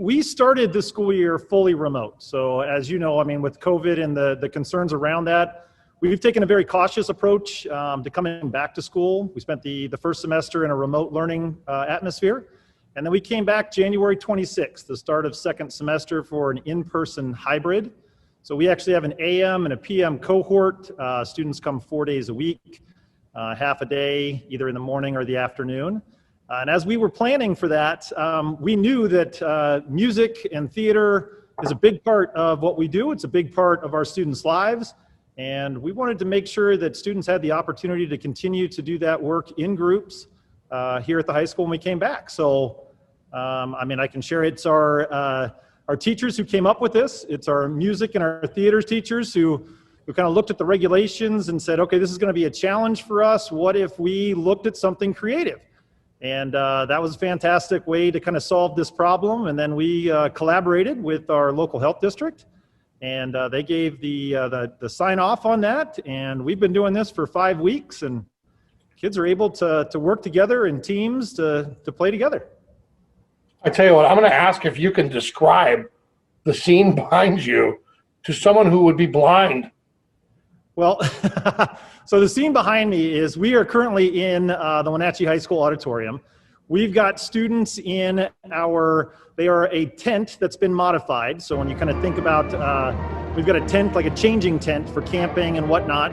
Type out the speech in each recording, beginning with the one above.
We started the school year fully remote. So as you know, I mean, with COVID and the concerns around that, we've taken a very cautious approach to coming back to school. We spent the first semester in a remote learning atmosphere. And then we came back January 26th, the start of second semester, for an in-person hybrid. So we actually have an AM and a PM cohort. Students come 4 days a week, half a day, either in the morning or the afternoon. And as we were planning for that, we knew that music and theater is a big part of what we do. It's a big part of our students' lives. And we wanted to make sure that students had the opportunity to continue to do that work in groups here at the high school when we came back. So, I mean, I can share it's our teachers who came up with this. It's our music and our theater teachers who kind of looked at the regulations and said, okay, this is going to be a challenge for us. What if we looked at something creative? And that was a fantastic way to kind of solve this problem. And then we collaborated with our local health district, and they gave the sign off on that. And we've been doing this for 5 weeks, and kids are able to work together in teams to play together. I tell you what, I'm going to ask if you can describe the scene behind you to someone who would be blind. Well, so the scene behind me is we are currently in the Wenatchee High School auditorium. We've got students in they are a tent that's been modified. So when you kind of think about, we've got a tent, like a changing tent for camping and whatnot.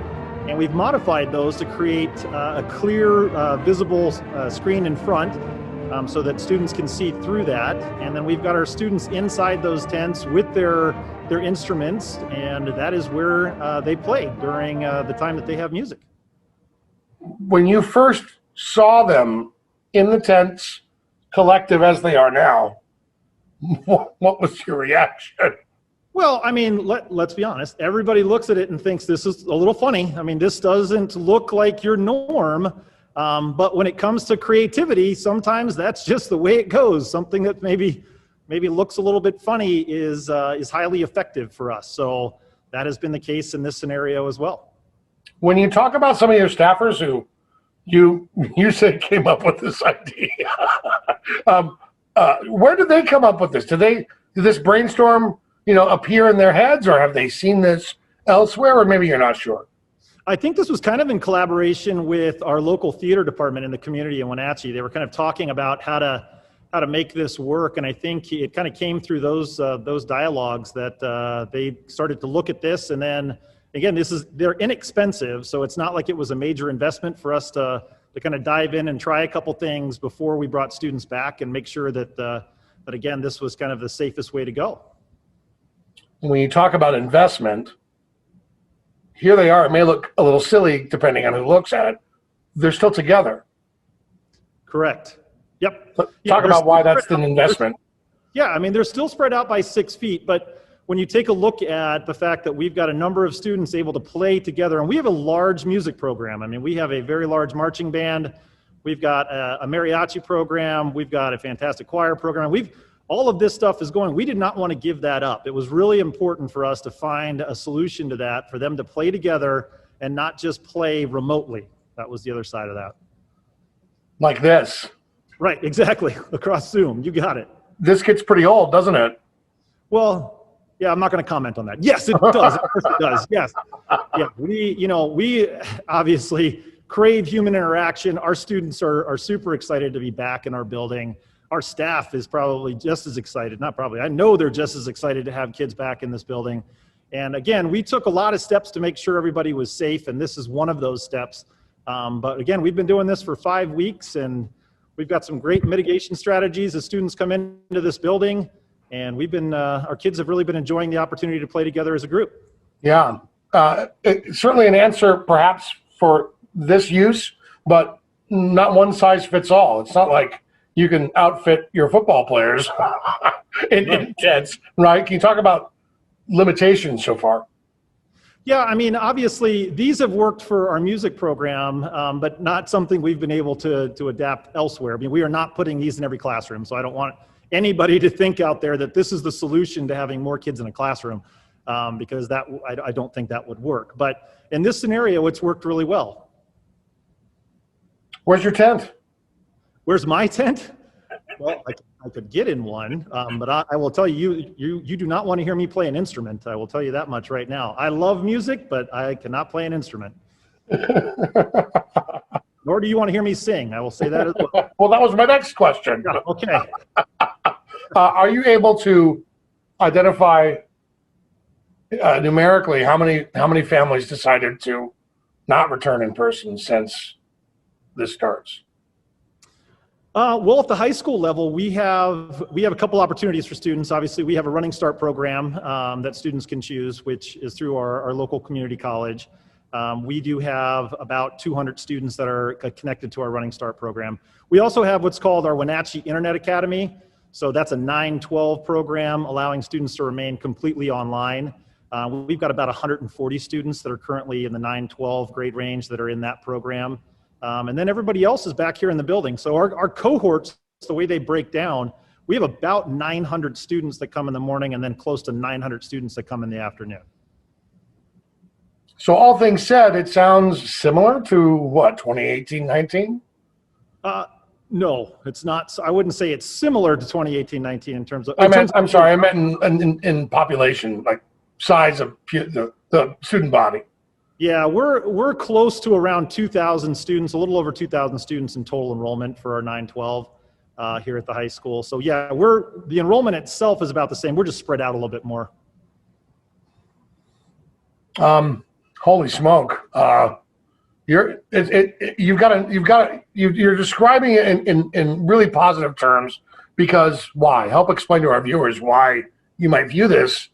And we've modified those to create a clear, visible screen in front so that students can see through that. And then we've got our students inside those tents with their instruments, and that is where they play during the time that they have music. When you first saw them in the tents, collective as they are now, what was your reaction? Well, I mean, let's be honest. Everybody looks at it and thinks this is a little funny. I mean, this doesn't look like your norm. But when it comes to creativity, sometimes that's just the way it goes. Something that maybe looks a little bit funny is highly effective for us. So that has been the case in this scenario as well. When you talk about some of your staffers who you said came up with this idea, where did they come up with this? Did this brainstorm, appear in their heads, or have they seen this elsewhere, or maybe you're not sure? I think this was kind of in collaboration with our local theater department in the community in Wenatchee. They were kind of talking about how to make this work, and I think it kind of came through those dialogues that they started to look at this. And then again, they're inexpensive, so it's not like it was a major investment for us to kind of dive in and try a couple things before we brought students back and make sure that again, this was kind of the safest way to go. When you talk about investment, here they are. It may look a little silly depending on who looks at it. They're still together. Correct. Yep. Talk about why that's an investment. Yeah, I mean, they're still spread out by 6 feet, but when you take a look at the fact that we've got a number of students able to play together, and we have a large music program. I mean, we have a very large marching band. We've got a mariachi program. We've got a fantastic choir program. All of this stuff is going. We did not want to give that up. It was really important for us to find a solution to that, for them to play together and not just play remotely. That was the other side of that. Like this. Right, exactly. Across Zoom. You got it. This gets pretty old, doesn't it? Well, yeah, I'm not going to comment on that. Yes, it does. Of course it does. Yes. Yeah, we obviously crave human interaction. Our students are super excited to be back in our building. Our staff is probably just as excited, not probably, I know they're just as excited to have kids back in this building. And again, we took a lot of steps to make sure everybody was safe, and this is one of those steps. But again, we've been doing this for 5 weeks, and we've got some great mitigation strategies as students come into this building, and our kids have really been enjoying the opportunity to play together as a group. Yeah, certainly an answer perhaps for this use, but not one size fits all. It's not like you can outfit your football players in tents, right? Can you talk about limitations so far? Yeah, I mean, obviously, these have worked for our music program, but not something we've been able to adapt elsewhere. I mean, we are not putting these in every classroom, so I don't want anybody to think out there that this is the solution to having more kids in a classroom, because I don't think that would work. But in this scenario, it's worked really well. Where's your tent? Where's my tent? Well, I could get in one, but I will tell you, you do not want to hear me play an instrument. I will tell you that much right now. I love music, but I cannot play an instrument. Nor do you want to hear me sing. I will say that as well. Well, that was my next question. Yeah, okay. Are you able to identify numerically how many families decided to not return in person since this starts? Well, at the high school level, we have a couple opportunities for students. Obviously, we have a Running Start program that students can choose, which is through our local community college. We do have about 200 students that are connected to our Running Start program. We also have what's called our Wenatchee Internet Academy. So that's a 9-12 program allowing students to remain completely online. We've got about 140 students that are currently in the 9-12 grade range that are in that program. And then everybody else is back here in the building. So our cohorts, the way they break down, we have about 900 students that come in the morning and then close to 900 students that come in the afternoon. So all things said, it sounds similar to what, 2018-19? No, it's not. I wouldn't say it's similar to 2018-19 in terms of. I'm sorry, I meant in population, like size of the student body. Yeah, we're close to around 2,000 students, a little over 2,000 students in total enrollment for our 9-12 here at the high school. So yeah, the enrollment itself is about the same. We're just spread out a little bit more. Holy smoke! You're describing it in really positive terms, because why? Help explain to our viewers why you might view this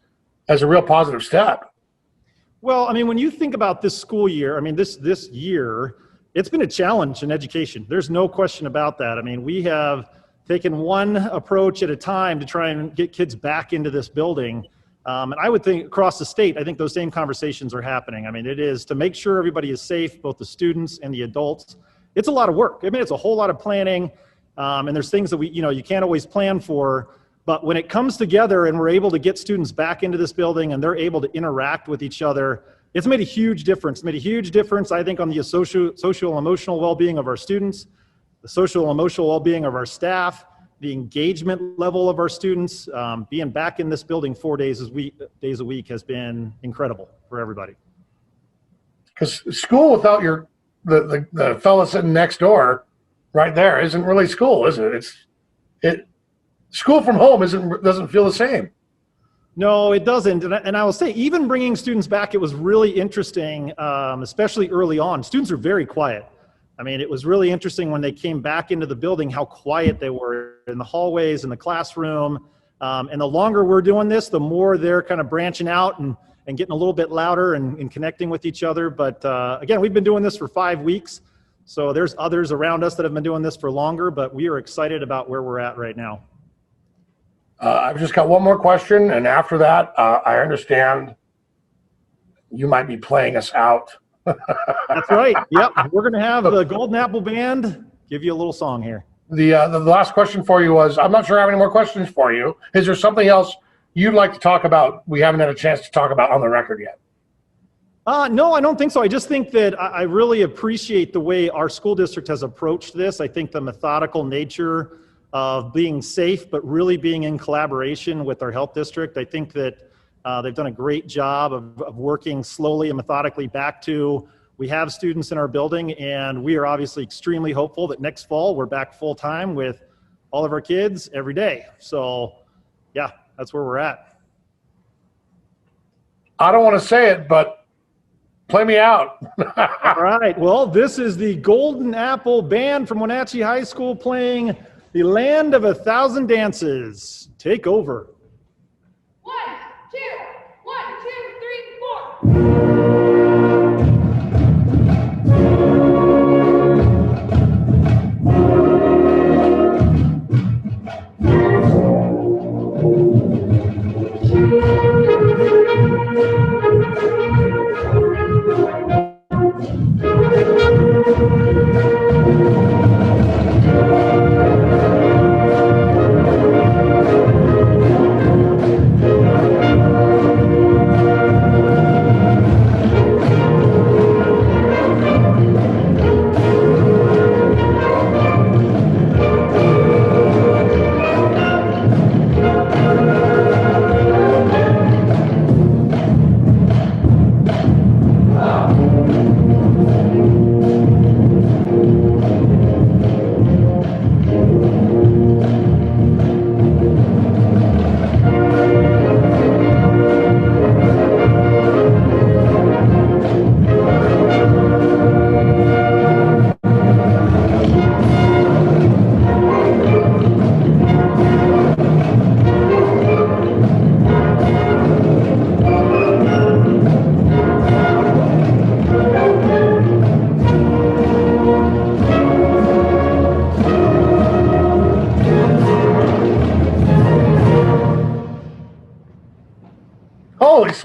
as a real positive step. Well, I mean, when you think about this school year, I mean, this year, it's been a challenge in education. There's no question about that. I mean, we have taken one approach at a time to try and get kids back into this building. And I would think across the state, I think those same conversations are happening. I mean, it is to make sure everybody is safe, both the students and the adults. It's a lot of work. I mean, it's a whole lot of planning. And there's things that you can't always plan for. But when it comes together and we're able to get students back into this building and they're able to interact with each other, it's made a huge difference. It's made a huge difference, I think, on the social and emotional well-being of our students, the social and emotional well-being of our staff, the engagement level of our students. Being back in this building 4 days a week has been incredible for everybody. Because school without the fella sitting next door right there isn't really school, is it? School from home doesn't feel the same. No, it doesn't. And I will say, even bringing students back, it was really interesting, especially early on. Students are very quiet. I mean, it was really interesting when they came back into the building, how quiet they were in the hallways, in the classroom. And the longer we're doing this, the more they're kind of branching out and getting a little bit louder and connecting with each other. But again, we've been doing this for 5 weeks. So there's others around us that have been doing this for longer, but we are excited about where we're at right now. I've just got one more question, and after that, I understand you might be playing us out. That's right. Yep, we're going to have the Golden Apple Band give you a little song here. The last question for you was, I'm not sure I have any more questions for you. Is there something else you'd like to talk about we haven't had a chance to talk about on the record yet? No, I don't think so. I just think that I really appreciate the way our school district has approached this. I think the methodical nature of being safe, but really being in collaboration with our health district. I think that they've done a great job of working slowly and methodically back to, we have students in our building, and we are obviously extremely hopeful that next fall we're back full time with all of our kids every day. So yeah, that's where we're at. I don't want to say it, but play me out. All right. Well, this is the Golden Apple Band from Wenatchee High School playing The Land of 1,000 Dances. Take over. 1, 2, 1, 2, 3, 4.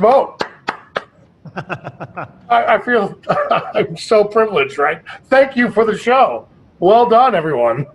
vote. I feel I'm so privileged, right? Thank you for the show. Well done, everyone.